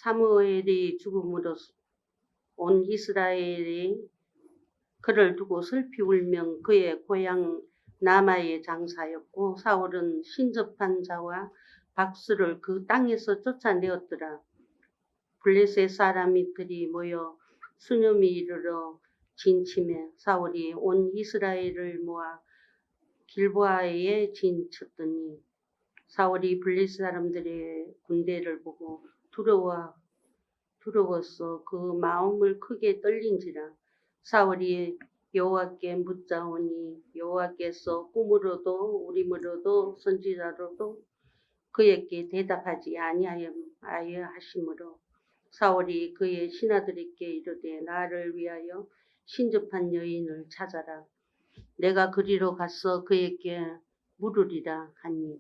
사무엘이 죽음으로 온 이스라엘이 그를 두고 슬피 울며 그의 고향 라마의 장사였고 사울은 신접한 자와 박수를 그 땅에서 쫓아내었더라. 블레셋 사람들이 모여 수념이 이르러 진침해 사울이 온 이스라엘을 모아 길보아에 진쳤더니 사울이 블레셋 사람들의 군대를 보고 두려워서 그 마음을 크게 떨린지라. 사울이 여호와께 묻자오니 여호와께서 꿈으로도 우림으로도 선지자로도 그에게 대답하지 아니하시므로 사울이 그의 신하들에게 이르되 나를 위하여 신접한 여인을 찾아라. 내가 그리로 가서 그에게 물으리라 하니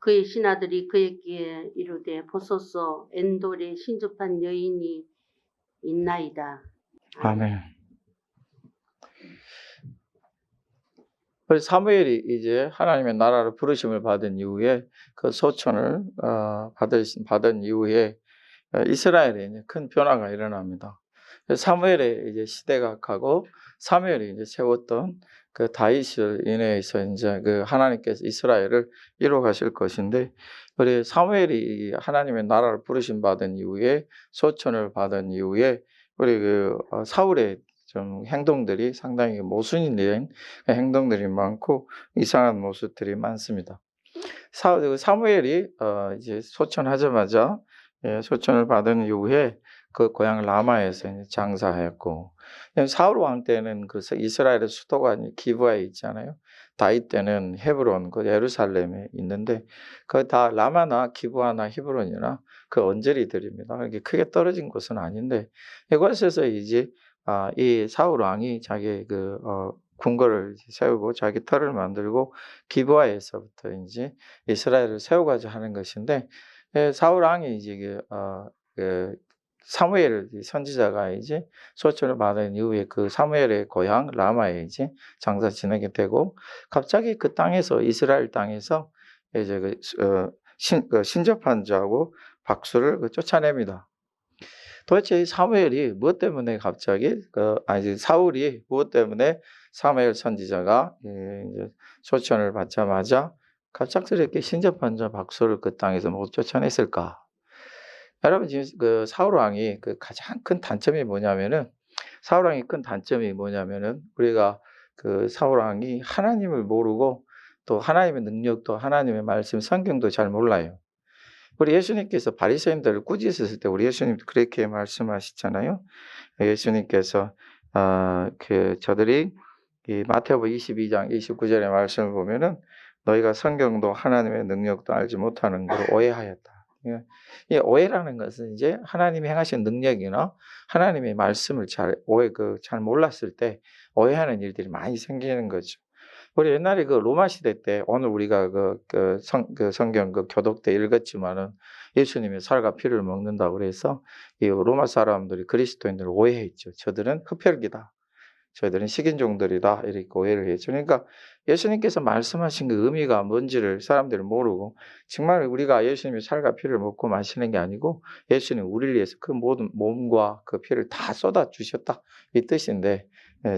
그의 신하들이 그에게 이르되 보소서 엔돌에 신접한 여인이 있나이다. 아멘. 사무엘이 이제 하나님의 나라를 부르심을 받은 이후에 그 소천을 받은 이후에 이스라엘에 이제 큰 변화가 일어납니다. 사무엘의 이제 시대가 가고 사무엘이 이제 세웠던 그 다윗을 인해서 이제 그 하나님께서 이스라엘을 이루어가실 것인데, 우리 사무엘이 하나님의 나라를 부르심 받은 이후에 소천을 받은 이후에 우리 그 사울의 좀 행동들이 상당히 모순이 된 행동들이 많고 이상한 모습들이 많습니다. 사무엘이 이제 소천하자마자 소천을 받은 이후에 그 고향 라마에서 장사했고, 사울 왕 때는 그 이스라엘의 수도가 기브아에 있잖아요. 다윗 때는 헤브론, 그 예루살렘에 있는데 그 다 라마나 기브아나 헤브론이나 그 언저리들입니다. 이게 크게 떨어진 곳은 아닌데 이곳에서 이제 이 사울 왕이 자기 그 궁궐을 세우고 자기 터를 만들고 기브아에서부터 이제 이스라엘을 세우고자 하는 것인데, 사울 왕이 이제 그 사무엘 선지자가 이제 소천을 받은 이후에 그 사무엘의 고향 라마에 이제 장사 지내게 되고, 갑자기 그 땅에서 이스라엘 땅에서 이제 신접한 자하고 박수를 쫓아냅니다. 도대체 이 사무엘이 무엇 때문에 갑자기 사울이 무엇 때문에 사무엘 선지자가 이제 소천을 받자마자 갑작스럽게 신접한 자 박수를 그 땅에서 못 쫓아냈을까? 여러분, 지금 그 사울 왕이 그 가장 큰 단점이 뭐냐면은 우리가 그 사울 왕이 하나님을 모르고 또 하나님의 능력도 하나님의 말씀 성경도 잘 몰라요. 우리 예수님께서 바리새인들을 꾸짖으실 때 우리 예수님도 그렇게 말씀하시잖아요. 예수님께서 저들이 이 마태복음 22장 29절의 말씀을 보면은 너희가 성경도 하나님의 능력도 알지 못하는 걸 오해하였다. 이 오해라는 것은 이제 하나님이 행하신 능력이나 하나님의 말씀을 잘 몰랐을 때 오해하는 일들이 많이 생기는 거죠. 우리 옛날에 그 로마 시대 때 오늘 우리가 성경 교독 때 읽었지만은 예수님의 살과 피를 먹는다고 그래서 이 로마 사람들이 그리스도인들을 오해했죠. 저들은 흡혈귀다. 저희들은 식인종들이다, 이렇게 오해를 했죠. 그러니까 예수님께서 말씀하신 그 의미가 뭔지를 사람들이 모르고 정말 우리가 예수님의 살과 피를 먹고 마시는 게 아니고 예수님 우리를 위해서 그 모든 몸과 그 피를 다 쏟아 주셨다, 이 뜻인데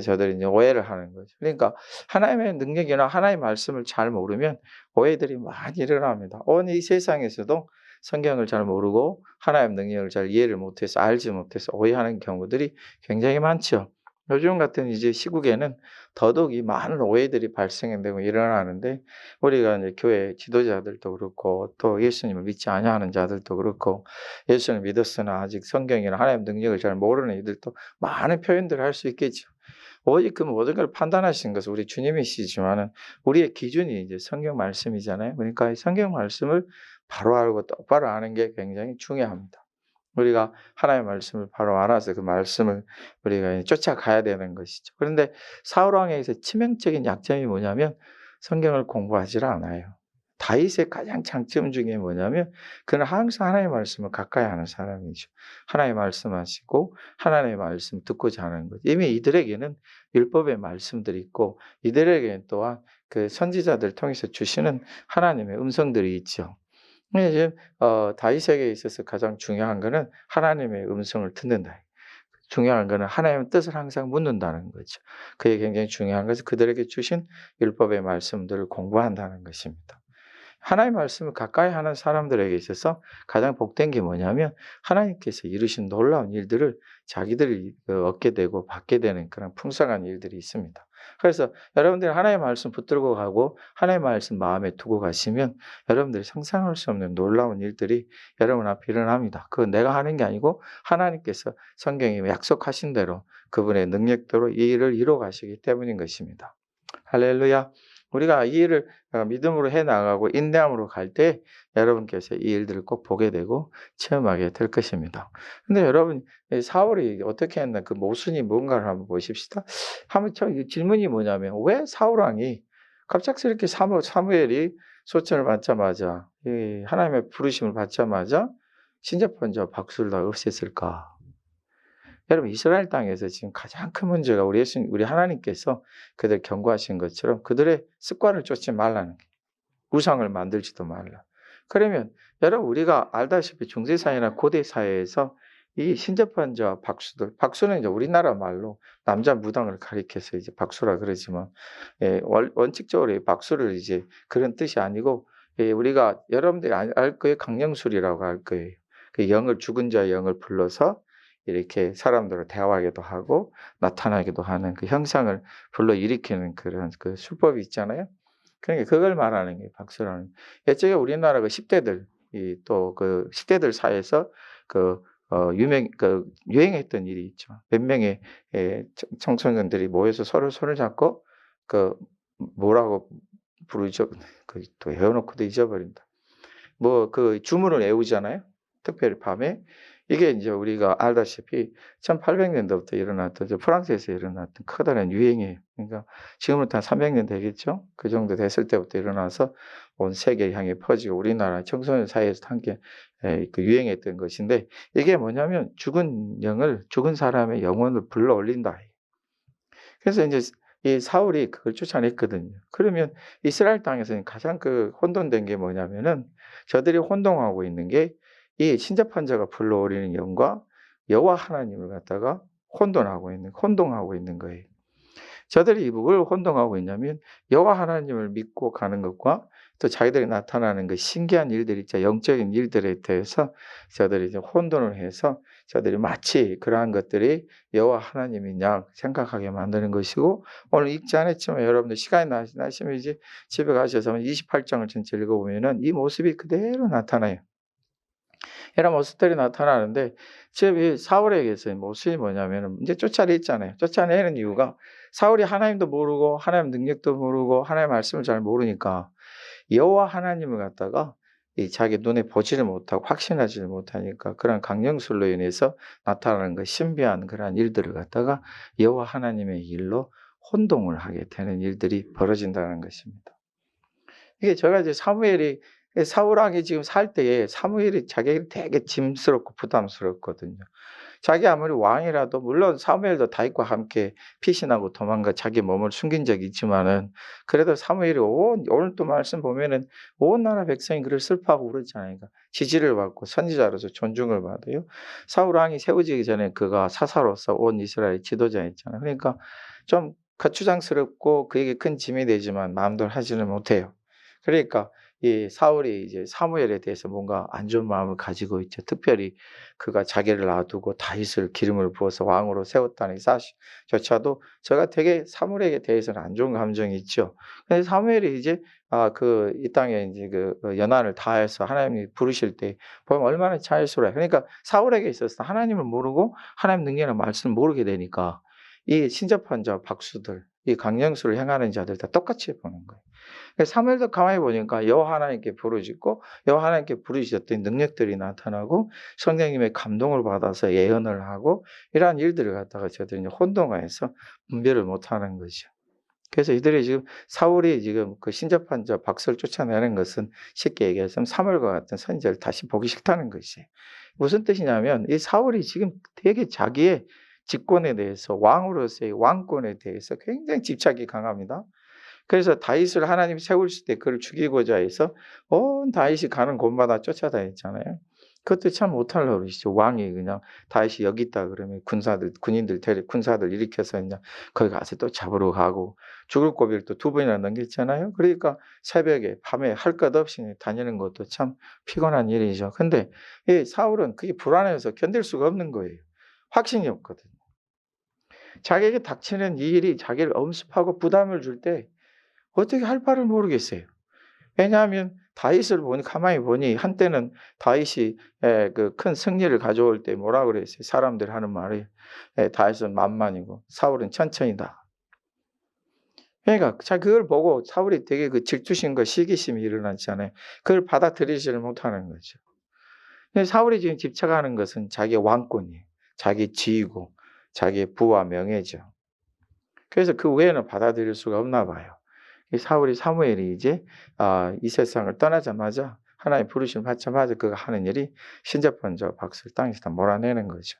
저들이 이제 오해를 하는 거죠. 그러니까 하나님의 능력이나 하나님의 말씀을 잘 모르면 오해들이 많이 일어납니다. 온 이 세상에서도 성경을 잘 모르고 하나님의 능력을 잘 이해를 못해서 알지 못해서 오해하는 경우들이 굉장히 많죠. 요즘 같은 이제 시국에는 더더욱이 많은 오해들이 발생되고 일어나는데, 우리가 이제 교회 지도자들도 그렇고 또 예수님을 믿지 아니하는 자들도 그렇고 예수님을 믿었으나 아직 성경이나 하나님의 능력을 잘 모르는 이들도 많은 표현들을 할 수 있겠죠. 오직 그 모든 걸 판단하신 것은 우리 주님이시지만은 우리의 기준이 이제 성경 말씀이잖아요. 그러니까 이 성경 말씀을 바로 알고 똑바로 아는 게 굉장히 중요합니다. 우리가 하나님의 말씀을 바로 알아서 그 말씀을 우리가 쫓아가야 되는 것이죠. 그런데 사울 왕에서 치명적인 약점이 뭐냐면 성경을 공부하지 않아요. 다윗의 가장 장점 중에 뭐냐면 그는 항상 하나님의 말씀을 가까이 하는 사람이죠. 하나님의 말씀하시고 하나님의 말씀 듣고 자는 것. 이미 이들에게는 율법의 말씀들이 있고 이들에게는 또한 그 선지자들 통해서 주시는 하나님의 음성들이 있죠. 이제 다윗에게 있어서 가장 중요한 거는 하나님의 음성을 듣는다. 중요한 거는 하나님의 뜻을 항상 묻는다는 거죠. 그게 굉장히 중요한 것은 그들에게 주신 율법의 말씀들을 공부한다는 것입니다. 하나님의 말씀을 가까이 하는 사람들에게 있어서 가장 복된 게 뭐냐면 하나님께서 이루신 놀라운 일들을 자기들이 얻게 되고 받게 되는 그런 풍성한 일들이 있습니다. 그래서 여러분들이 하나님의 말씀 붙들고 가고 하나님의 말씀 마음에 두고 가시면 여러분들이 상상할 수 없는 놀라운 일들이 여러분 앞에 일어납니다. 그건 내가 하는 게 아니고 하나님께서 성경에 약속하신 대로 그분의 능력대로 이 일을 이루어 가시기 때문인 것입니다. 할렐루야. 우리가 이 일을 믿음으로 해 나가고 인내함으로 갈 때 여러분께서 이 일들을 꼭 보게 되고 체험하게 될 것입니다. 근데 여러분 이 사울이 어떻게 했나 그 모순이 뭔가를 한번 보십시다. 한번 질문이 뭐냐면 왜 사울 왕이 갑작스럽게 사무엘이 소천을 받자마자 이 하나님의 부르심을 받자마자 신접한 박수를 다 없앴을까? 여러분 이스라엘 땅에서 지금 가장 큰 문제가 우리 하나님께서 그들 경고하신 것처럼 그들의 습관을 쫓지 말라는 게 우상을 만들지도 말라. 그러면 여러분 우리가 알다시피 중세사회나 고대사회에서 이 신접한 자와 박수는 이제 우리나라 말로 남자 무당을 가리켜서 이제 박수라 그러지만 원칙적으로 이 박수를 이제 그런 뜻이 아니고 우리가 여러분들이 알 거예요. 강령술이라고 할 거예요. 그 죽은 자의 영을 불러서 이렇게 사람들을 대화하기도 하고 나타나기도 하는 그 형상을 불러일으키는 그런 그 수법이 있잖아요. 그러니까 그걸 말하는 게 박수라는. 예전에 우리나라 그 10대들 또 그 10대들 사이에서 유행했던 일이 있죠. 몇 명의 청소년들이 모여서 서로 손을 잡고 뭐라고 부르죠? 또 외워놓고도 잊어버린다. 주문을 외우잖아요. 특별히 밤에. 이게 이제 우리가 알다시피 1800년도부터 일어났던 프랑스에서 일어났던 커다란 유행이에요. 그러니까 지금부터 한 300년 되겠죠? 그 정도 됐을 때부터 일어나서 온 세계를 향해 퍼지고 우리나라 청소년 사이에서 함께 유행했던 것인데 이게 뭐냐면 죽은 사람의 영혼을 불러 올린다. 그래서 이제 이 사울이 그걸 쫓아냈거든요. 그러면 이스라엘 땅에서는 가장 혼돈된 게 뭐냐면은 저들이 혼동하고 있는 게 이 신접한 자가 불러올리는 영과 여호와 하나님을 갖다가 혼동하고 있는 거예요. 저들이 뭘 혼동하고 있냐면 여호와 하나님을 믿고 가는 것과 또 자기들이 나타나는 그 신기한 일들 있죠. 영적인 일들에 대해서 저들이 이제 혼돈을 해서 저들이 마치 그러한 것들이 여호와 하나님인 양 생각하게 만드는 것이고 오늘 읽지 않았지만 여러분들 시간이 나시면 이제 집에 가셔서 28장을 전체 읽어보면은 이 모습이 그대로 나타나요. 이런 모습들이 나타나는데 지금 이 사울에게서의 모습이 뭐냐면은 이제 쫓아냈잖아요. 쫓아내는 이유가 사울이 하나님도 모르고 하나님 능력도 모르고 하나님의 말씀을 잘 모르니까 여호와 하나님을 갖다가 이 자기 눈에 보지를 못하고 확신하지를 못하니까 그런 강령술로 인해서 나타나는 그 신비한 그러한 일들을 갖다가 여호와 하나님의 일로 혼동을 하게 되는 일들이 벌어진다는 것입니다. 이게 제가 이제 사울 왕이 지금 살 때에 사무엘이 자기에게 되게 짐스럽고 부담스럽거든요. 자기 아무리 왕이라도 물론 사무엘도 다윗과 함께 피신하고 도망가 자기 몸을 숨긴 적이 있지만은 그래도 사무엘이 오늘 또 말씀 보면은 온 나라 백성이 그를 슬퍼하고 울었잖아요. 그러니까 지지를 받고 선지자로서 존중을 받아요. 사울 왕이 세워지기 전에 그가 사사로서 온 이스라엘 지도자였잖아요. 그러니까 좀 거추장스럽고 그에게 큰 짐이 되지만 마음대로 하지는 못해요. 그러니까 이 사울이 이제 사무엘에 대해서 뭔가 안 좋은 마음을 가지고 있죠. 특별히 그가 자기를 놔두고 다윗을 기름을 부어서 왕으로 세웠다는 사실조차도 제가 되게 사무엘에 대해서는 안 좋은 감정이 있죠. 근데 사무엘이 이제 이 땅에 이제 연한을 다해서 하나님이 부르실 때 보면 얼마나 자연스러워요. 그러니까 사울에게 있어서 하나님을 모르고 하나님 능력의 말씀을 모르게 되니까 이 신접한 자 박수들, 이 강령술을 행하는 자들 다 똑같이 보는 거예요. 사무엘도 가만히 보니까 여호와 하나님께 부르짖고 여호와 하나님께 부르짖었더니 능력들이 나타나고 성령님의 감동을 받아서 예언을 하고 이러한 일들을 갖다가 저들이 혼동해서 분별을 못하는 거죠. 그래서 이들이 지금 사울이 지금 그 신접한 자 박수를 쫓아내는 것은 쉽게 얘기해서 사무엘과 같은 선지자를 다시 보기 싫다는 것이에요. 무슨 뜻이냐면 이 사울이 지금 되게 자기의 직권에 대해서 왕으로서의 왕권에 대해서 굉장히 집착이 강합니다. 그래서 다윗을 하나님이 세우실 때 그를 죽이고자 해서 온 다윗이 가는 곳마다 쫓아다녔잖아요. 그것도 참 못할 노릇이죠. 왕이 그냥 다윗이 여기 있다 그러면 군사들 일으켜서 그냥 거기 가서 또 잡으러 가고 죽을 고비를 또 2번이나 넘겼잖아요. 그러니까 새벽에 밤에 할 것 없이 다니는 것도 참 피곤한 일이죠. 근데 이 사울은 그게 불안해서 견딜 수가 없는 거예요. 확신이 없거든요. 자기에게 닥치는 이 일이 자기를 엄습하고 부담을 줄 때 어떻게 할 바를 모르겠어요. 왜냐하면 다윗을 가만히 보니 한때는 다윗이 그 큰 승리를 가져올 때 뭐라 그랬어요? 사람들 하는 말이 다윗은 만만이고 사울은 천천히다. 그러니까 그걸 보고 사울이 되게 그 질투심과 시기심이 일어났잖아요. 그걸 받아들이지를 못하는 거죠. 근데 사울이 지금 집착하는 것은 자기의 왕권이에요. 자기 지위고 자기의 부와 명예죠. 그래서 그 외에는 받아들일 수가 없나 봐요. 사무엘이 이제 이 세상을 떠나자마자 하나님 부르심을 받자마자 그가 하는 일이 신접한 박수를 땅에서 다 몰아내는 거죠.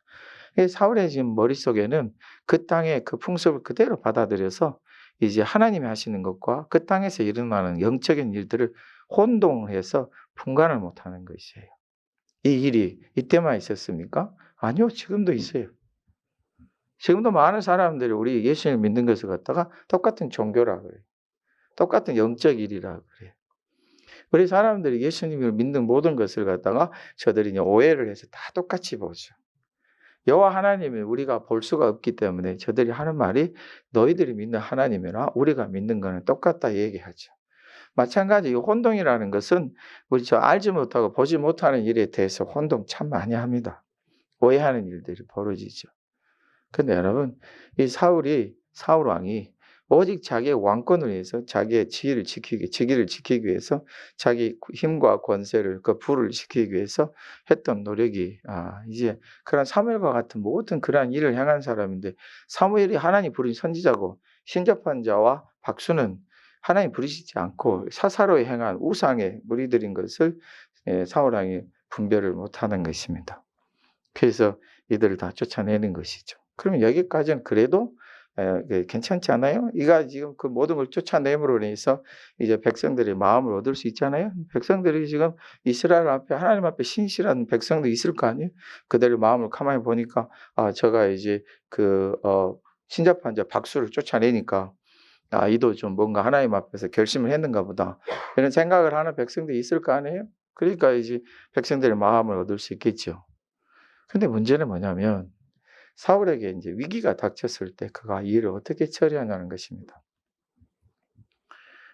사울의 지금 머릿속에는 그 땅의 그 풍습을 그대로 받아들여서 이제 하나님이 하시는 것과 그 땅에서 일어나는 영적인 일들을 혼동해서 분간을 못하는 것이에요. 이 일이 이때만 있었습니까? 아니요, 지금도 있어요. 지금도 많은 사람들이 우리 예수님을 믿는 것을 갖다가 똑같은 종교라 그래요. 똑같은 영적 일이라 그래요. 우리 사람들이 예수님을 믿는 모든 것을 갖다가 저들이 이제 오해를 해서 다 똑같이 보죠. 여호와 하나님을 우리가 볼 수가 없기 때문에 저들이 하는 말이 너희들이 믿는 하나님이나 우리가 믿는 거는 똑같다 얘기하죠. 마찬가지 이 혼동이라는 것은 우리 알지 못하고 보지 못하는 일에 대해서 혼동 참 많이 합니다. 오해하는 일들이 벌어지죠. 근데 여러분, 이 사울 왕이 오직 자기의 왕권을 위해서 자기의 직위를 지키기 위해서 자기 힘과 권세를 그 부를 지키기 위해서 했던 노력이 이제 그런 사무엘과 같은 모든 그러한 일을 행한 사람인데 사무엘이 하나님 부르신 선지자고 신접한 자와 박수는 하나님 부르시지 않고 사사로이 행한 우상의 무리들인 것을 사울 왕이 분별을 못하는 것입니다. 그래서 이들을 다 쫓아내는 것이죠. 그러면 여기까지는 그래도 괜찮지 않아요? 이가 지금 그 모든 걸 쫓아내므로 인해서 이제 백성들의 마음을 얻을 수 있잖아요. 백성들이 지금 이스라엘 앞에 하나님 앞에 신실한 백성도 있을 거 아니에요. 그들의 마음을 가만히 보니까 저가 이제 신접한 자 박수를 쫓아내니까 이도 좀 뭔가 하나님 앞에서 결심을 했는가 보다 이런 생각을 하는 백성들이 있을 거 아니에요. 그러니까 이제 백성들의 마음을 얻을 수 있겠죠. 근데 문제는 뭐냐면 사울에게 이제 위기가 닥쳤을 때 그가 이 일을 어떻게 처리하냐는 것입니다.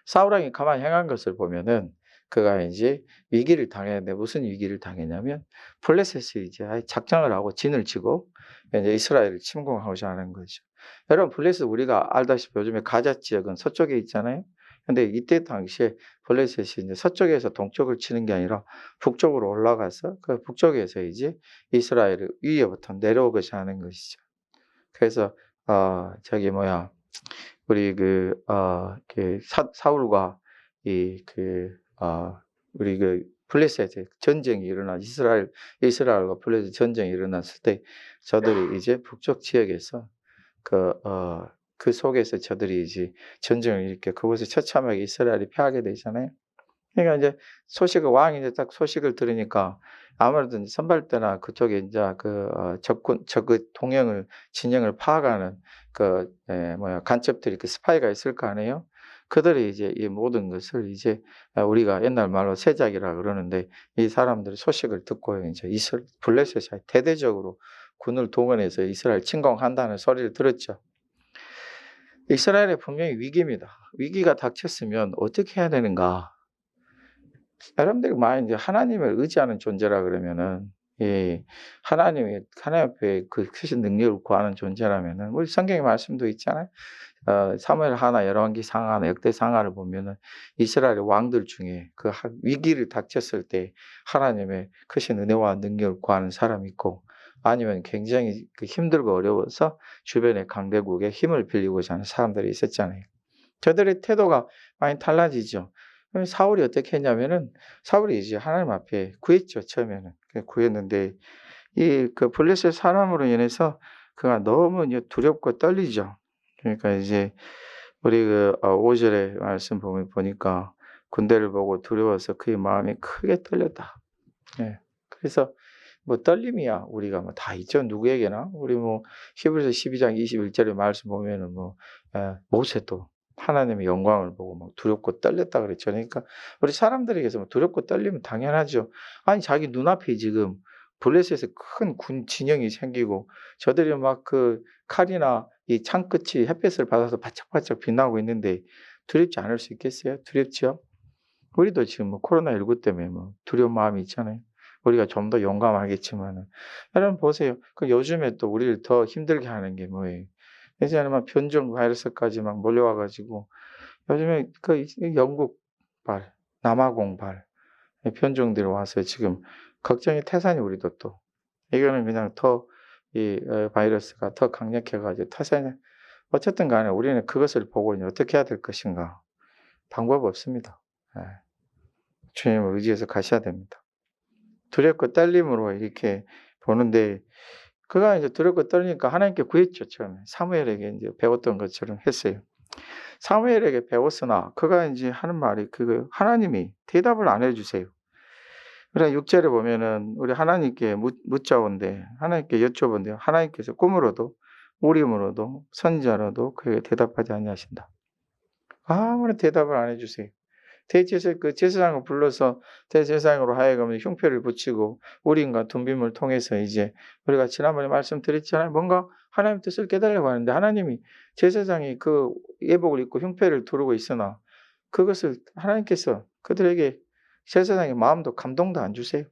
사울 왕이 가만히 행한 것을 보면은 그가 이제 위기를 당했는데 무슨 위기를 당했냐면 블레셋이 이제 작정을 하고 진을 치고 이제 이스라엘을 침공하고자 하는 거죠. 여러분 블레셋 우리가 알다시피 요즘에 가자 지역은 서쪽에 있잖아요. 근데 이때 당시에 블레셋이 이제 서쪽에서 동쪽을 치는 게 아니라 북쪽으로 올라가서 그 북쪽에서 이제 이스라엘을 위에부터 내려오고자 하는 것이죠. 그래서 우리 사울과 우리 블레셋의 전쟁이 일어나 이스라엘과 블레셋 전쟁이 일어났을 때 저들이 이제 북쪽 지역에서 그 속에서 저들이 이제 전쟁을 일으켜 그곳에 처참하게 이스라엘이 패하게 되잖아요. 그러니까 이제 왕이 이제 딱 소식을 들으니까 아무래도 이제 선발대나 그쪽에 이제 적의 진영을 파악하는 간첩들이 스파이가 있을 거 아니에요. 그들이 이제 이 모든 것을 이제 우리가 옛날 말로 세작이라 그러는데 이 사람들이 소식을 듣고 이제 블레셋이 대대적으로 군을 동원해서 이스라엘 침공한다는 소리를 들었죠. 이스라엘의 분명히 위기입니다. 위기가 닥쳤으면 어떻게 해야 되는가? 여러분들이 만약 이제 하나님을 의지하는 존재라 그러면은 하나님 앞에 그 크신 능력을 구하는 존재라면은 우리 성경의 말씀도 있잖아요. 사무엘 하나, 열왕기 상하나, 역대 상하를 보면은 이스라엘의 왕들 중에 그 위기를 닥쳤을 때 하나님의 크신 은혜와 능력을 구하는 사람이 있고 아니면 굉장히 힘들고 어려워서 주변의 강대국에 힘을 빌리고자 하는 사람들이 있었잖아요. 저들의 태도가 많이 달라지죠. 사울이 어떻게 했냐면은 사울이 이제 하나님 앞에 구했죠. 처음에는 구했는데 그 블레셋 사람으로 인해서 그가 너무 이제 두렵고 떨리죠. 그러니까 이제 우리 5절의 말씀 보니까 군대를 보고 두려워서 그의 마음이 크게 떨렸다. 예. 그래서 뭐 떨림이야 우리가 뭐 다 있죠. 누구에게나. 우리 뭐 히브리서 12장 21절의 말씀 보면은 뭐 모세도 하나님의 영광을 보고 막 두렵고 떨렸다 그랬죠. 그러니까 우리 사람들에게서 뭐 두렵고 떨리면 당연하죠. 아니 자기 눈앞에 지금 블레셋에서 큰 군 진영이 생기고 저들이 막 그 칼이나 이 창끝이 햇볕을 받아서 바짝바짝 빛나고 있는데 두렵지 않을 수 있겠어요? 두렵죠? 우리도 지금 뭐 코로나19 때문에 뭐 두려운 마음이 있잖아요. 우리가 좀 더 용감하겠지만은. 여러분 보세요. 그 요즘에 또 우리를 더 힘들게 하는 게 뭐예요? 예전에 막 변종 바이러스까지 막 몰려와 가지고 요즘에 그 영국발, 남아공발 변종들이 와서 지금 걱정이 태산이 우리도 또. 이거는 그냥 더 이 바이러스가 더 강력해 가지고 태산이 어쨌든 간에 우리는 그것을 보고 이제 어떻게 해야 될 것인가. 방법 없습니다. 예. 주님을 의지해서 가셔야 됩니다. 두렵고 떨림으로 이렇게 보는데 그가 이제 두렵고 떨리니까 하나님께 구했죠. 처음에 사무엘에게 이제 배웠던 것처럼 했어요. 사무엘에게 배웠으나 그가 이제 하는 말이 그거 하나님이 대답을 안 해주세요. 그래 6절에 보면은 우리 하나님께 묻자온데 하나님께 여쭤본대요. 하나님께서 꿈으로도 우림으로도 선지자로도 그에게 대답하지 아니하신다. 아무런 대답을 안 해주세요. 제사장을 불러서 대제사장으로 하여금 흉표를 붙이고 우림과 둠빔을 통해서 이제 우리가 지난번에 말씀드렸잖아요. 뭔가 하나님 뜻을 깨달으려고 하는데 하나님이 제사장이 그 예복을 입고 흉표를 두르고 있으나 그것을 하나님께서 그들에게 제사장의 마음도 감동도 안 주세요.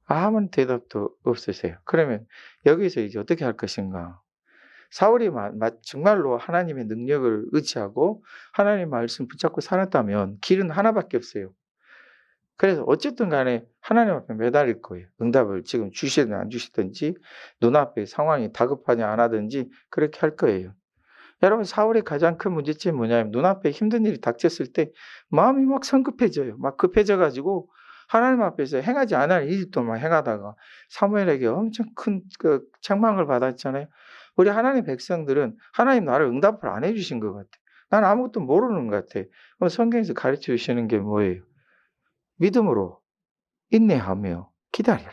아무런 대답도 없으세요. 그러면 여기서 이제 어떻게 할 것인가? 사울이 정말로 하나님의 능력을 의지하고 하나님의 말씀 붙잡고 살았다면 길은 하나밖에 없어요. 그래서 어쨌든 간에 하나님 앞에 매달릴 거예요. 응답을 지금 주시든 안 주시든지 눈앞에 상황이 다급하지 않아든지 그렇게 할 거예요. 여러분 사울의 가장 큰 문제점이 뭐냐면 눈앞에 힘든 일이 닥쳤을 때 마음이 막 성급해져요. 막 급해져 가지고 하나님 앞에서 행하지 않을 일도 막 행하다가 사무엘에게 엄청 큰 그 책망을 받았잖아요. 우리 하나님 백성들은 하나님 나를 응답을 안 해 주신 것 같아. 난 아무것도 모르는 것 같아. 그럼 성경에서 가르쳐 주시는 게 뭐예요? 믿음으로 인내하며 기다리라.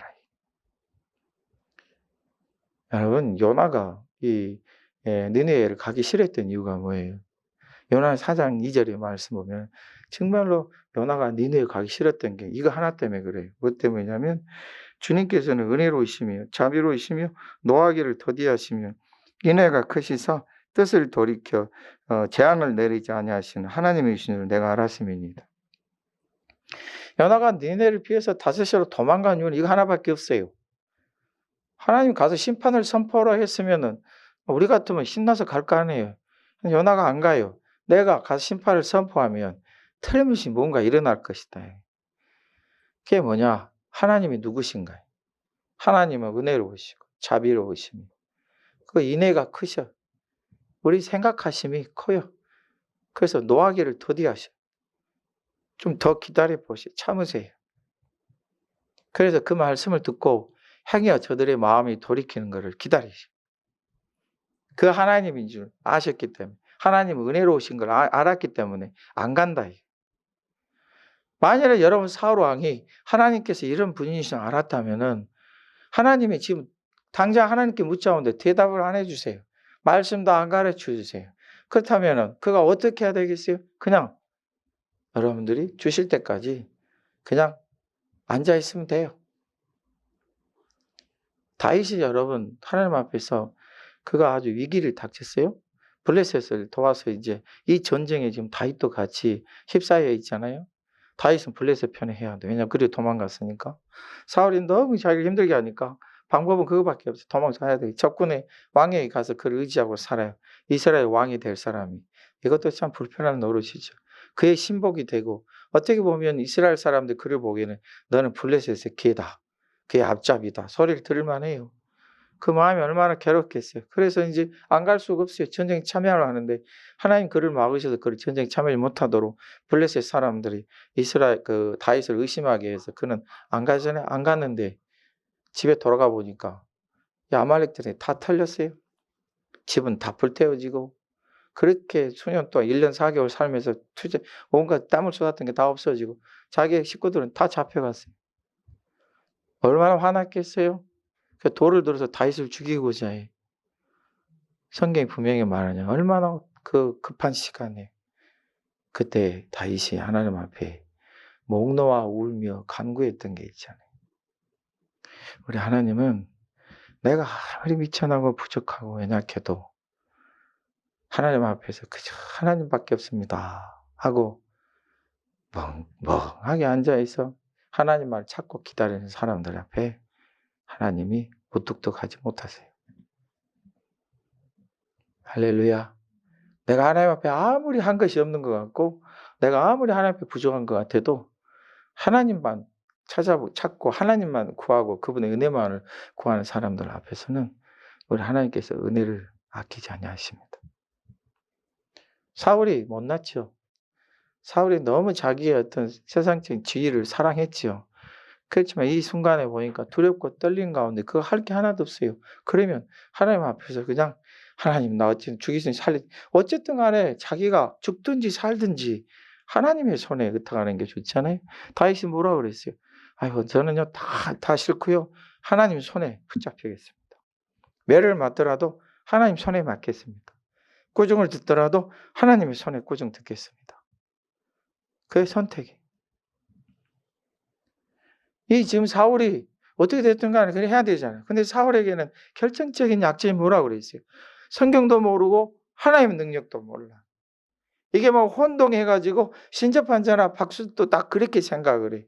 여러분 요나가 니느웨를 가기 싫어했던 이유가 뭐예요? 요나 4장 2절의 말씀 보면 정말로 요나가 니느웨 가기 싫었던 게 이거 하나 때문에 그래요. 뭐 때문이냐면 주님께서는 은혜로우시며 자비로우시며 노하기를 더디하시며 인애가 크시사 뜻을 돌이켜 재앙을 내리지 아니하시는 하나님이신 줄 내가 알았음이니이다. 요나가 니느웨를 피해서 다섯시로 도망간 이유는 이거 하나밖에 없어요. 하나님 가서 심판을 선포하라 했으면은 우리 같으면 신나서 갈 거 아니에요. 요나가 안 가요. 내가 가서 심판을 선포하면 틀림없이 뭔가 일어날 것이다. 그게 뭐냐? 하나님이 누구신가요? 하나님은 은혜로우시고 자비로우시며 그 인애가 크셔. 우리 생각하심이 커요. 그래서 노하기를 더디하셔. 좀 더 기다려 보시오. 참으세요. 그래서 그 말씀을 듣고 행여 저들의 마음이 돌이키는 것을 기다리시오. 그 하나님인 줄 아셨기 때문에 하나님은 은혜로우신 걸 알았기 때문에 안 간다. 만약에 여러분 사울 왕이 하나님께서 이런 분이신 줄 알았다면은 하나님이 지금 당장 하나님께 묻자오는데 대답을 안 해주세요. 말씀도 안 가르쳐 주세요. 그렇다면은 그가 어떻게 해야 되겠어요? 그냥 여러분들이 주실 때까지 그냥 앉아 있으면 돼요. 다윗이 여러분 하나님 앞에서 그가 아주 위기를 닥쳤어요. 블레셋을 도와서 이제 이 전쟁에 지금 다윗도 같이 휩싸여 있잖아요. 다윗은 블레셋 편에 해야 돼. 왜냐면 그리고 도망갔으니까. 사울이 너무 자기를 힘들게 하니까 방법은 그거밖에 없어요. 도망가야 돼. 적군의 왕에게 가서 그를 의지하고 살아요. 이스라엘 왕이 될 사람이. 이것도 참 불편한 노릇이죠. 그의 신복이 되고 어떻게 보면 이스라엘 사람들 그를 보기에는 너는 블레셋의 개다. 그의 앞잡이다. 소리를 들을 만해요. 그 마음이 얼마나 괴롭겠어요. 그래서 이제 안 갈 수가 없어요. 전쟁에 참여를 하는데 하나님 그를 막으셔서 그를 전쟁에 참여를 못하도록 블레셋 사람들이 이스라엘 그 다윗을 의심하게 해서 그는 안 가잖아요. 안 갔는데 집에 돌아가 보니까 이 아말렉들이 다 털렸어요. 집은 다 불태워지고 그렇게 수년 동안 1년 4개월 살면서 온갖 땀을 쏟았던 게 다 없어지고 자기 식구들은 다 잡혀갔어요. 얼마나 화났겠어요? 그 돌을 들어서 다윗을 죽이고자 해. 성경이 분명히 말하냐. 얼마나 그 급한 시간에 그때 다윗이 하나님 앞에 목 놓아 울며 간구했던 게 있잖아요. 우리 하나님은 내가 아무리 미천하고 부족하고 연약해도 하나님 앞에서 그저 하나님밖에 없습니다 하고 멍멍하게 앉아있어 하나님 말 찾고 기다리는 사람들 앞에 하나님이 무뚝뚝하지 못하세요. 할렐루야. 내가 하나님 앞에 아무리 한 것이 없는 것 같고 내가 아무리 하나님 앞에 부족한 것 같아도 하나님만 찾고 하나님만 구하고 그분의 은혜만을 구하는 사람들 앞에서는 우리 하나님께서 은혜를 아끼지 아니하십니다. 사울이 못났죠. 사울이 너무 자기의 어떤 세상적인 지위를 사랑했죠. 그렇지만 이 순간에 보니까 두렵고 떨린 가운데 그거 할 게 하나도 없어요. 그러면 하나님 앞에서 그냥 하나님 나 어쨌든 죽이든 살리든 어쨌든 간에 자기가 죽든지 살든지 하나님의 손에 의탁하는 게 좋잖아요. 다윗이 뭐라고 그랬어요? 아이고 저는요 다 싫고요. 하나님 손에 붙잡히겠습니다. 매를 맞더라도 하나님 손에 맞겠습니다. 꾸중을 듣더라도 하나님의 손에 꾸중 듣겠습니다. 그의 선택이. 이 지금 사울이 어떻게 됐든 간에 그래 해야 되잖아요. 근데 사울에게는 결정적인 약점이 뭐라고 그랬어요? 성경도 모르고 하나님의 능력도 몰라. 이게 뭐 혼동해가지고 신접한 자나 박수도 딱 그렇게 생각을 해.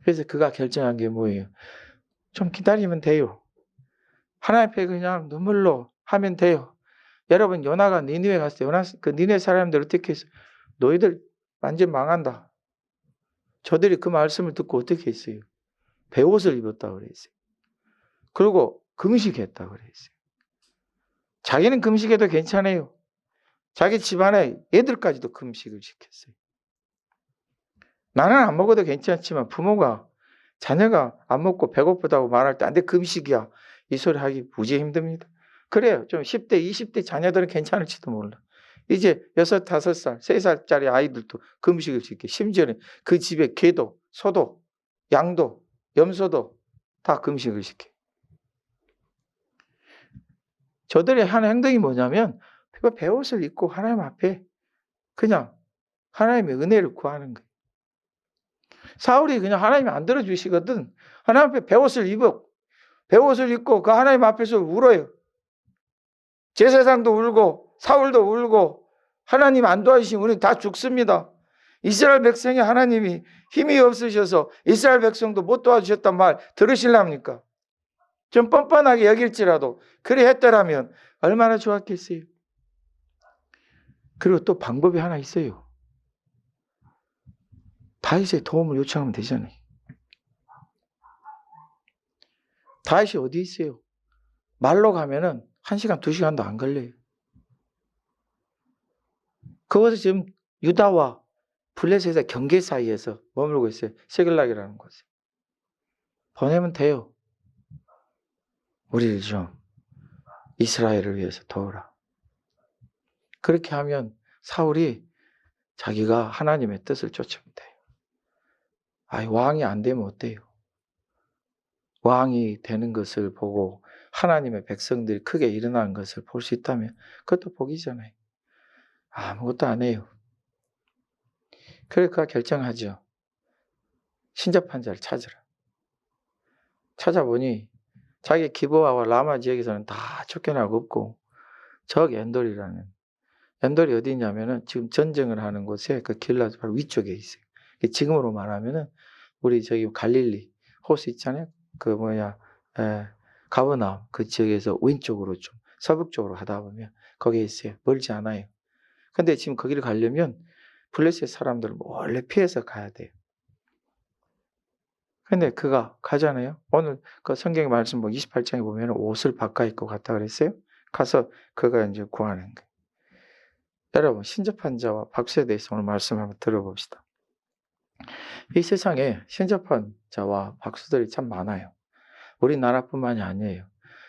그래서 그가 결정한 게 뭐예요? 좀 기다리면 돼요. 하나님 앞에 그냥 눈물로 하면 돼요. 여러분 요나가 니느웨 갔어요. 그 니느웨 사람들 어떻게 했어요? 너희들 완전 망한다. 저들이 그 말씀을 듣고 어떻게 했어요? 베옷을 입었다고 그랬어요. 그리고 금식했다고 그랬어요. 자기는 금식해도 괜찮아요. 자기 집안에 애들까지도 금식을 시켰어요. 나는 안 먹어도 괜찮지만 부모가 자녀가 안 먹고 배고프다고 말할 때 안 돼 금식이야. 이 소리 하기 무지 힘듭니다. 그래요. 좀 10대, 20대 자녀들은 괜찮을지도 몰라. 이제 6, 5살, 3살짜리 아이들도 금식을 시켜. 심지어는 그 집에 개도, 소도, 양도, 염소도 다 금식을 시켜. 저들의 한 행동이 뭐냐면 베옷을 입고 하나님 앞에 그냥 하나님의 은혜를 구하는 거예요. 사울이 그냥 하나님이 안 들어주시거든. 하나님 앞에 베옷을 입고 그 하나님 앞에서 울어요. 제사장도 울고 사울도 울고 하나님 안 도와주시면 우리 다 죽습니다. 이스라엘 백성이 하나님이 힘이 없으셔서 이스라엘 백성도 못 도와주셨단 말 들으실랍니까? 좀 뻔뻔하게 여길지라도 그래 했더라면 얼마나 좋았겠어요. 그리고 또 방법이 하나 있어요. 다윗의 도움을 요청하면 되잖아요. 다윗이 어디 있어요? 말로 가면은 1시간, 2시간도 안 걸려요. 그것은 지금 유다와 블레셋의 경계 사이에서 머물고 있어요. 세글락이라는 곳에. 보내면 돼요. 우리를 좀 이스라엘을 위해서 도우라. 그렇게 하면 사울이 자기가 하나님의 뜻을 쫓으면 돼요. 왕이 안 되면 어때요? 왕이 되는 것을 보고 하나님의 백성들이 크게 일어나는 것을 볼 수 있다면 그것도 복이잖아요. 아무것도 안 해요. 그러니까 결정하죠. 신접한 자를 찾으라. 찾아보니 자기 기브아와 라마 지역에서는 다 쫓겨나고 없고 적 엔돌이라는 엔돌이 어디 있냐면은 지금 전쟁을 하는 곳에 그 길라도 바로 위쪽에 있어요. 지금으로 말하면은 우리 저기 갈릴리 호수 있잖아요. 가버나움 그 지역에서 왼쪽으로 좀 서북쪽으로 가다 보면 거기에 있어요. 멀지 않아요. 근데 지금 거기를 가려면 블레셋 사람들을 몰래 피해서 가야 돼요. 근데 그가 가잖아요. 오늘 그 성경의 말씀 28장에 보면 옷을 바꿔 입고 갔다 그랬어요. 가서 그가 이제 구하는 거예요. 여러분 신접한 자와 박수에 대해서 오늘 말씀 한번 들어봅시다. 이 세상에 신접한 자와 박수들이 참 많아요. 우리나라뿐만이 아니에요.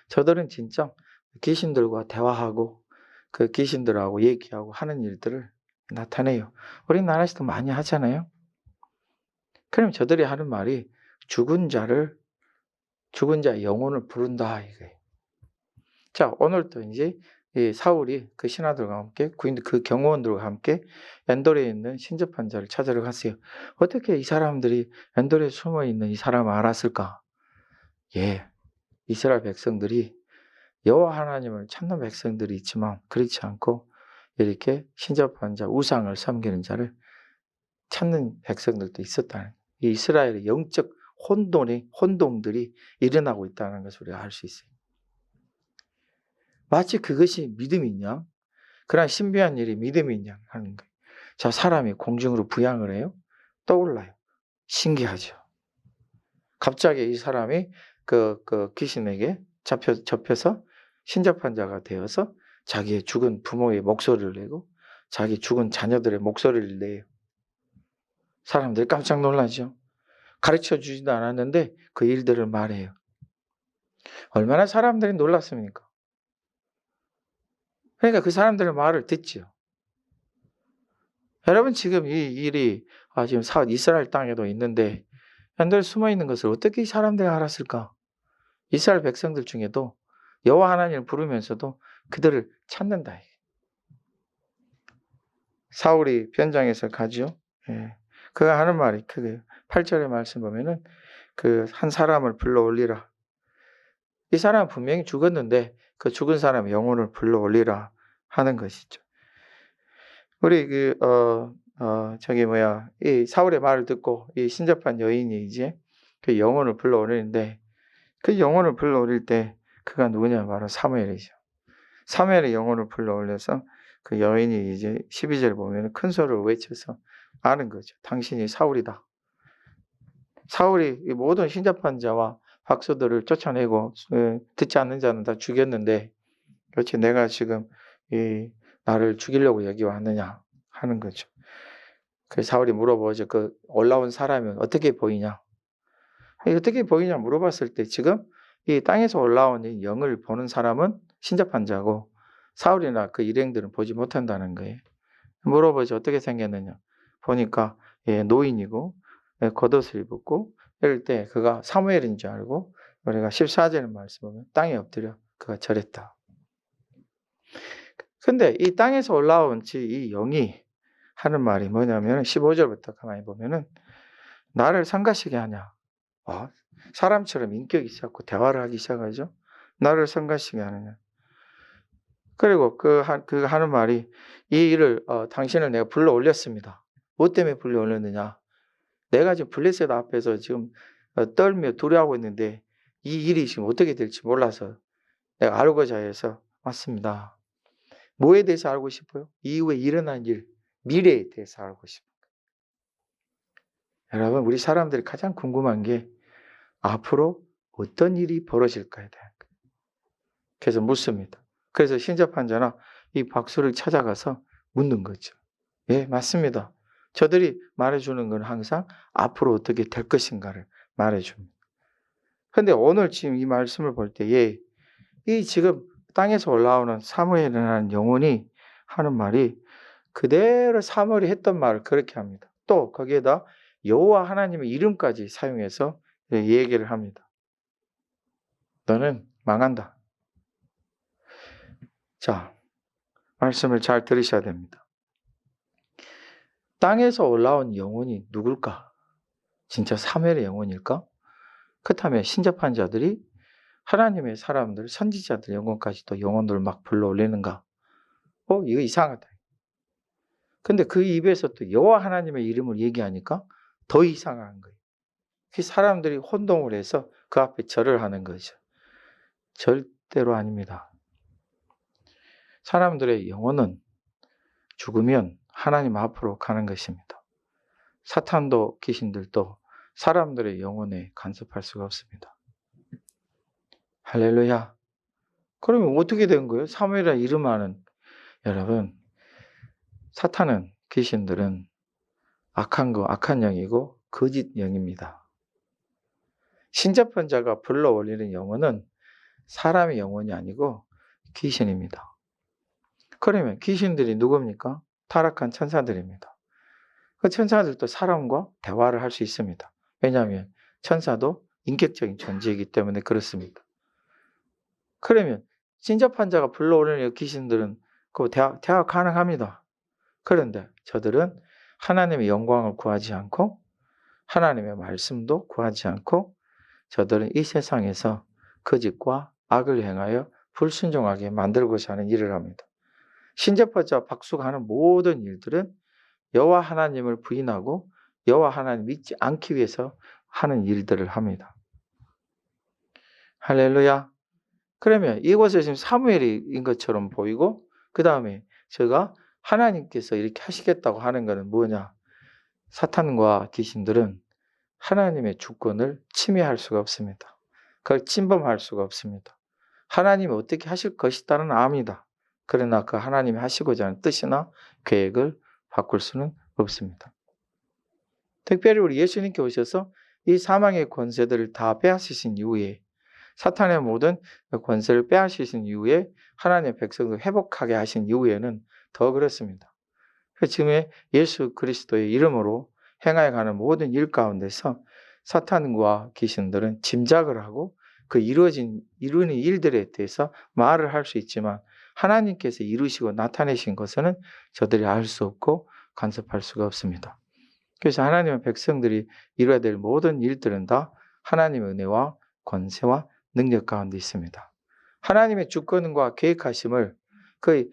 저들은 진짜 귀신들과 대화하고 그 귀신들하고 얘기하고 하는 일들을 나타내요. 우리나라에서도 많이 하잖아요. 그럼 저들이 하는 말이 죽은 자의 영혼을 부른다 이거예요. 자, 오늘도 이제 이 사울이 그 신하들과 함께 그 경호원들과 함께 엔돌에 있는 신접한 자를 찾으러 갔어요. 어떻게 이 사람들이 엔돌에 숨어 있는 이 사람을 알았을까? 예, 이스라엘 백성들이 여호와 하나님을 찾는 백성들이 있지만 그렇지 않고 이렇게 신접한 자, 우상을 섬기는 자를 찾는 백성들도 있었다는, 이 이스라엘의 영적 혼동들이 일어나고 있다는 것을 우리가 알 수 있어요. 마치 그것이 믿음이냐? 그러한 신비한 일이 믿음이냐 하는 거예요. 자, 사람이 공중으로 부양을 해요. 떠올라요. 신기하죠. 갑자기 이 사람이 그 귀신에게 접혀서 신접한 자가 되어서 자기의 죽은 부모의 목소리를 내고 자기 죽은 자녀들의 목소리를 내요. 사람들이 깜짝 놀라죠. 가르쳐 주지도 않았는데 그 일들을 말해요. 얼마나 사람들이 놀랐습니까? 그러니까 그 사람들의 말을 듣죠. 여러분, 지금 이 일이 지금 이스라엘 땅에도 있는데 엔돌에 숨어 있는 것을 어떻게 이 사람들이 알았을까? 이스라엘 백성들 중에도 여호와 하나님을 부르면서도 그들을 찾는다. 사울이 변장해서 가죠. 예. 그가 하는 말이 크게 8절의 말씀 보면은 그 한 사람을 불러 올리라. 이 사람은 분명히 죽었는데 그 죽은 사람의 영혼을 불러 올리라 하는 것이죠. 우리 이 사울의 말을 듣고 이 신접한 여인이 이제 그 영혼을 불러 올리는데 그 영혼을 불러 올릴 때 그가 누구냐? 바로 사무엘이죠. 사무엘의 영혼을 불러 올려서 그 여인이 이제 12절 보면 큰 소리를 외쳐서 아는 거죠. 당신이 사울이다. 사울이 이 모든 신접한 자와 박수들을 쫓아내고 듣지 않는 자는 다 죽였는데 도대체 내가 지금 나를 죽이려고 여기 왔느냐 하는 거죠. 그 사울이 물어보죠. 그 올라온 사람은 어떻게 보이냐? 어떻게 보이냐 물어봤을 때 지금 이 땅에서 올라온 이 영을 보는 사람은 신접한 자고 사울이나 그 일행들은 보지 못한다는 거예요. 물어보죠. 어떻게 생겼느냐? 보니까 노인이고 겉옷을 입었고 이럴 때 그가 사무엘인 줄 알고 우리가 14절 말씀 보면 땅에 엎드려 그가 절했다. 근데 이 땅에서 올라온 이 영이 하는 말이 뭐냐면 15절부터 가만히 보면은 나를 성가시게 하냐. 사람처럼 인격이 있었고 대화를 하기 시작하죠. 나를 성가시게 하느냐. 그리고 그 하는 말이 이 일을 당신을 내가 불러 올렸습니다. 뭐 때문에 불러 올렸느냐. 내가 지금 블레셋 앞에서 지금 떨며 두려워하고 있는데 이 일이 지금 어떻게 될지 몰라서 내가 알고자 해서 왔습니다. 뭐에 대해서 알고 싶어요? 이후에 일어난 일, 미래에 대해서 알고 싶어요. 여러분, 우리 사람들이 가장 궁금한 게 앞으로 어떤 일이 벌어질까에 대한 거예요. 그래서 묻습니다. 그래서 신접한 자나 이 박수를 찾아가서 묻는 거죠. 예, 맞습니다. 저들이 말해주는 건 항상 앞으로 어떻게 될 것인가를 말해줍니다. 근데 오늘 지금 이 말씀을 볼 때, 이 지금 땅에서 올라오는 사무엘이라는 영혼이 하는 말이 그대로 사무엘이 했던 말을 그렇게 합니다. 또 거기에다 여호와 하나님의 이름까지 사용해서 얘기를 합니다. 너는 망한다. 자, 말씀을 잘 들으셔야 됩니다. 땅에서 올라온 영혼이 누굴까? 진짜 사무엘의 영혼일까? 그렇다면 신접한 자들이 하나님의 사람들, 선지자들 영혼까지도 영혼들을 막 불러 올리는가? 이거 이상하다. 근데 그 입에서 또 여호와 하나님의 이름을 얘기하니까 더 이상한 거예요. 그 사람들이 혼동을 해서 그 앞에 절을 하는 거죠. 절대로 아닙니다. 사람들의 영혼은 죽으면 하나님 앞으로 가는 것입니다. 사탄도 귀신들도 사람들의 영혼에 간섭할 수가 없습니다. 할렐루야. 그러면 어떻게 된 거예요? 사무엘이라 이름하는 여러분, 사탄은 귀신들은 악한 영이고 거짓 영입니다. 신접한 자가 불러 올리는 영혼은 사람의 영혼이 아니고 귀신입니다. 그러면 귀신들이 누굽니까? 타락한 천사들입니다. 그 천사들도 사람과 대화를 할 수 있습니다. 왜냐하면 천사도 인격적인 존재이기 때문에 그렇습니다. 그러면 신접한 자가 불러오는 귀신들은 그 대화 가능합니다. 그런데 저들은 하나님의 영광을 구하지 않고 하나님의 말씀도 구하지 않고 저들은 이 세상에서 거짓과 악을 행하여 불순종하게 만들고자 하는 일을 합니다. 신접한 자와 박수가 하는 모든 일들은 여호와 하나님을 부인하고 여호와 하나님 믿지 않기 위해서 하는 일들을 합니다. 할렐루야. 그러면 이곳에 지금 사무엘인 것처럼 보이고 그 다음에 제가 하나님께서 이렇게 하시겠다고 하는 것은 뭐냐? 사탄과 귀신들은 하나님의 주권을 침해할 수가 없습니다. 그걸 침범할 수가 없습니다. 하나님이 어떻게 하실 것이다는 압니다. 그러나 그 하나님이 하시고자 하는 뜻이나 계획을 바꿀 수는 없습니다. 특별히 우리 예수님께 오셔서 이 사망의 권세들을 다 빼앗으신 이후에 사탄의 모든 권세를 빼앗으신 이후에 하나님의 백성을 회복하게 하신 이후에는 더 그렇습니다. 지금의 예수 그리스도의 이름으로 행하여 가는 모든 일 가운데서 사탄과 귀신들은 짐작을 하고 그 이루는 일들에 대해서 말을 할 수 있지만 하나님께서 이루시고 나타내신 것은 저들이 알 수 없고 간섭할 수가 없습니다. 그래서 하나님의 백성들이 이루어야 될 모든 일들은 다 하나님의 은혜와 권세와 능력 가운데 있습니다. 하나님의 주권과 계획하심을 거의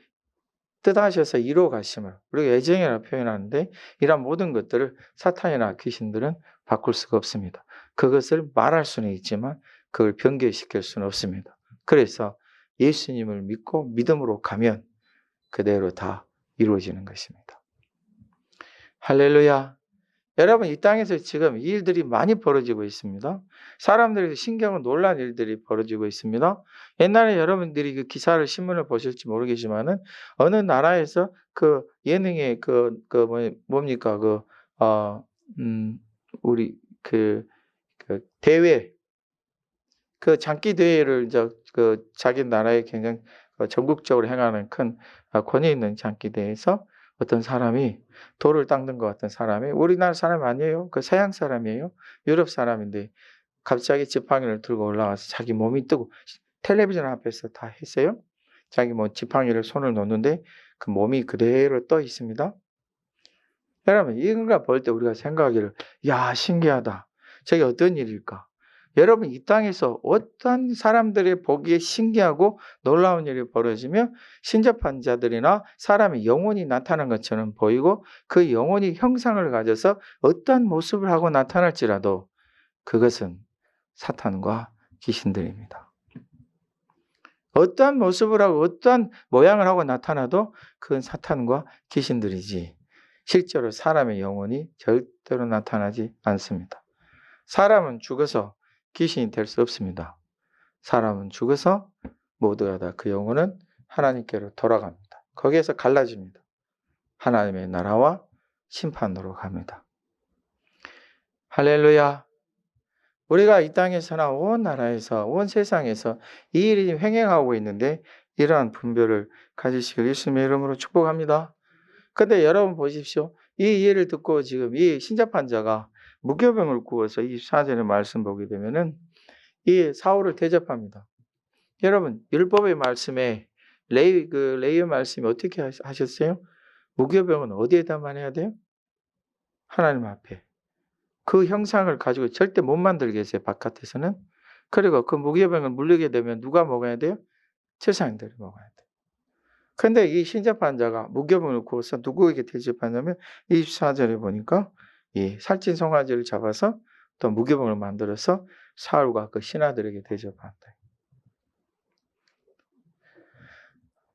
뜻하셔서 이루어 가심을 우리가 예정이라고 표현하는데 이런 모든 것들을 사탄이나 귀신들은 바꿀 수가 없습니다. 그것을 말할 수는 있지만 그걸 변개시킬 수는 없습니다. 그래서 예수님을 믿고 믿음으로 가면 그대로 다 이루어지는 것입니다. 할렐루야. 여러분 이 땅에서 지금 이 일들이 많이 벌어지고 있습니다. 사람들이 신경을 놀란 일들이 벌어지고 있습니다. 옛날에 여러분들이 그 기사를 신문을 보실지 모르겠지만은 어느 나라에서 그 예능의 뭡니까 우리 그 대회 그 장기 대회를 자기 나라에 굉장히 전국적으로 행하는 큰 권위 있는 장기 대회에서 어떤 사람이 돌을 닦는 것 같은 사람이 우리나라 사람이 아니에요. 그 서양 사람이에요. 유럽 사람인데 갑자기 지팡이를 들고 올라와서 자기 몸이 뜨고 텔레비전 앞에서 다 했어요. 자기 지팡이를 손을 놓는데 그 몸이 그대로 떠 있습니다. 여러분 이런 거 볼 때 우리가 생각하기를 야 신기하다. 저게 어떤 일일까? 여러분 이 땅에서 어떤 사람들이 보기에 신기하고 놀라운 일이 벌어지며 신접한 자들이나 사람의 영혼이 나타난 것처럼 보이고 그 영혼이 형상을 가져서 어떠한 모습을 하고 나타날지라도 그것은 사탄과 귀신들입니다. 어떠한 모습을 하고 어떠한 모양을 하고 나타나도 그건 사탄과 귀신들이지 실제로 사람의 영혼이 절대로 나타나지 않습니다. 사람은 죽어서 귀신이 될 수 없습니다. 사람은 죽어서 모두가 다 그 영혼은 하나님께로 돌아갑니다. 거기에서 갈라집니다. 하나님의 나라와 심판으로 갑니다. 할렐루야. 우리가 이 땅에서나 온 나라에서 온 세상에서 이 일이 횡행하고 있는데 이러한 분별을 가지시길 예수님의 이름으로 축복합니다. 근데 여러분 보십시오. 이 예를 듣고 지금 이 신접한 자가 무교병을 구워서 24절의 말씀 보게 되면은 이 사울을 대접합니다. 여러분 율법의 말씀에 레위의 말씀이 어떻게 하셨어요? 무교병은 어디에다만 해야 돼요? 하나님 앞에. 그 형상을 가지고 절대 못 만들게 했어요. 바깥에서는. 그리고 그 무교병을 물리게 되면 누가 먹어야 돼요? 제사장들이 먹어야 돼요. 근데 이 신접한 자가 무교병을 구워서 누구에게 대접하냐면 24절에 보니까 이 살찐 송아지를 잡아서 또 무교병을 만들어서 사울과 그 신하들에게 대접한다.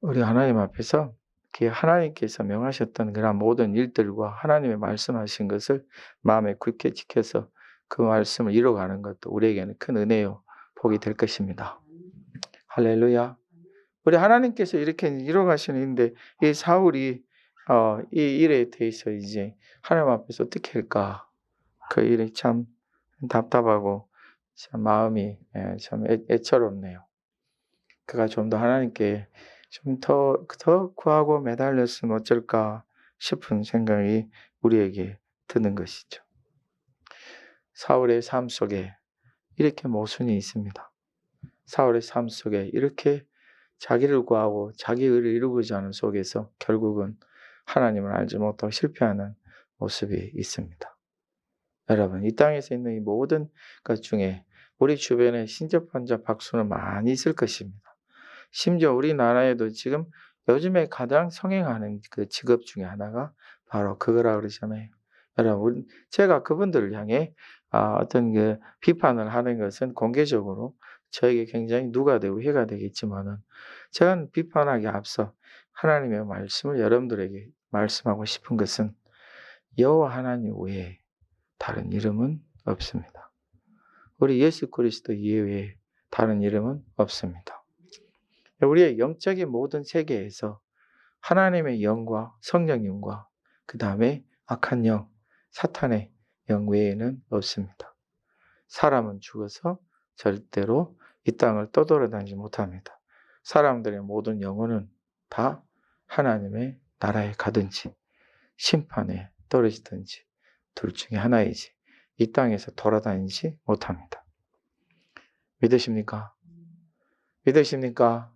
우리 하나님 앞에서 하나님께서 명하셨던 그런 모든 일들과 하나님의 말씀하신 것을 마음에 굳게 지켜서 그 말씀을 이뤄가는 것도 우리에게는 큰 은혜요 복이 될 것입니다. 할렐루야. 우리 하나님께서 이렇게 이뤄가시는 일인데 이 사울이 이 일에 대해서 이제 하나님 앞에서 어떻게 할까? 그 일이 참 답답하고 참 마음이 참 애처롭네요. 그가 좀 더 하나님께 좀 더 구하고 매달렸으면 어쩔까 싶은 생각이 우리에게 드는 것이죠. 사울의 삶 속에 이렇게 모순이 있습니다. 사울의 삶 속에 이렇게 자기를 구하고 자기 의를 이루고자 하는 속에서 결국은 하나님을 알지 못하고 실패하는 모습이 있습니다. 여러분, 이 땅에서 있는 이 모든 것 중에 우리 주변에 신접한 박수는 많이 있을 것입니다. 심지어 우리나라에도 지금 요즘에 가장 성행하는 그 직업 중에 하나가 바로 그거라 그러잖아요. 여러분, 제가 그분들을 향해 어떤 그 비판을 하는 것은 공개적으로 저에게 굉장히 누가 되고 해가 되겠지만은, 제가 비판하기 앞서 하나님의 말씀을 여러분들에게 말씀하고 싶은 것은 여호와 하나님 외에 다른 이름은 없습니다. 우리 예수 그리스도 이외에 다른 이름은 없습니다. 우리의 영적인 모든 세계에서 하나님의 영과 성령님과 그 다음에 악한 영, 사탄의 영 외에는 없습니다. 사람은 죽어서 절대로 이 땅을 떠돌아다니지 못합니다. 사람들의 모든 영혼은 다 하나님의 나라에 가든지 심판에 떨어지든지 둘 중에 하나이지 이 땅에서 돌아다니지 못합니다. 믿으십니까? 믿으십니까?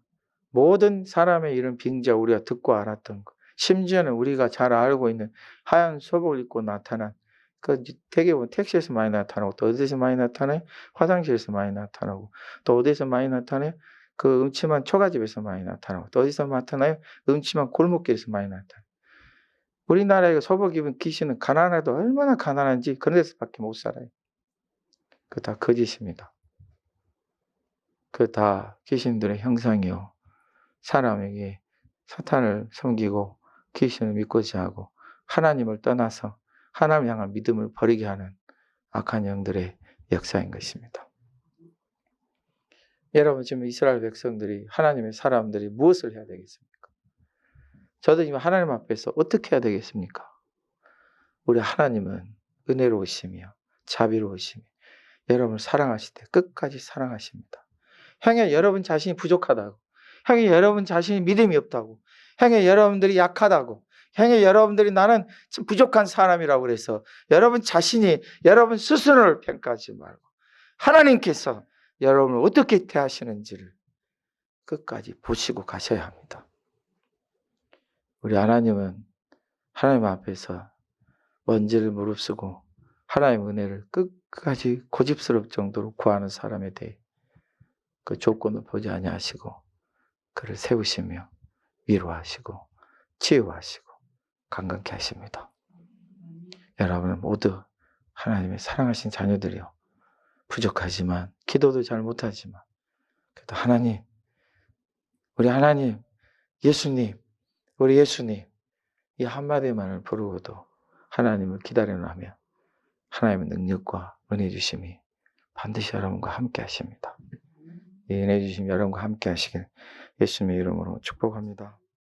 모든 사람의 이런 빙자 우리가 듣고 알았던 것, 심지어는 우리가 잘 알고 있는 하얀 소복을 입고 나타난 그 대개는 택시에서 많이 나타나고 또 어디서 많이 나타나요? 화장실에서 많이 나타나고 또 어디서 많이 나타나요? 그 음침한 초가집에서 많이 나타나고 또 어디서 나타나요? 음침한 골목길에서 많이 나타나요. 우리나라에 소복 입은 귀신은 가난해도 얼마나 가난한지 그런 데서밖에 못 살아요. 그거 다 거짓입니다. 그거 다 귀신들의 형상이요. 사람에게 사탄을 섬기고 귀신을 믿고자 하고 하나님을 떠나서 하나님을 향한 믿음을 버리게 하는 악한 영들의 역사인 것입니다. 여러분, 지금 이스라엘 백성들이, 하나님의 사람들이 무엇을 해야 되겠습니까? 저도 지금 하나님 앞에서 어떻게 해야 되겠습니까? 우리 하나님은 은혜로우시며 자비로우시며 여러분을 사랑하실 때 끝까지 사랑하십니다. 형이 여러분 자신이 부족하다고, 형이 여러분 자신이 믿음이 없다고, 형이 여러분들이 약하다고, 형이 여러분들이 나는 부족한 사람이라고 그래서 여러분 자신이 여러분 스스로를 평가하지 말고 하나님께서 여러분을 어떻게 대하시는지를 끝까지 보시고 가셔야 합니다. 우리 하나님은 하나님 앞에서 먼지를 무릅쓰고 하나님의 은혜를 끝까지 고집스러울 정도로 구하는 사람에 대해 그 조건을 보지 아니하시고 그를 세우시며 위로하시고 치유하시고 강건케 하십니다. 여러분은 모두 하나님의 사랑하신 자녀들이요. 부족하지만 기도도 잘 못하지만 그래도 하나님, 우리 하나님, 예수님, 우리 예수님 이 한마디만을 부르고도 하나님을 기다리나면 하나님의 능력과 은혜 주심이 반드시 여러분과 함께 하십니다. 이 은혜 주심 여러분과 함께 하시길 예수님의 이름으로 축복합니다.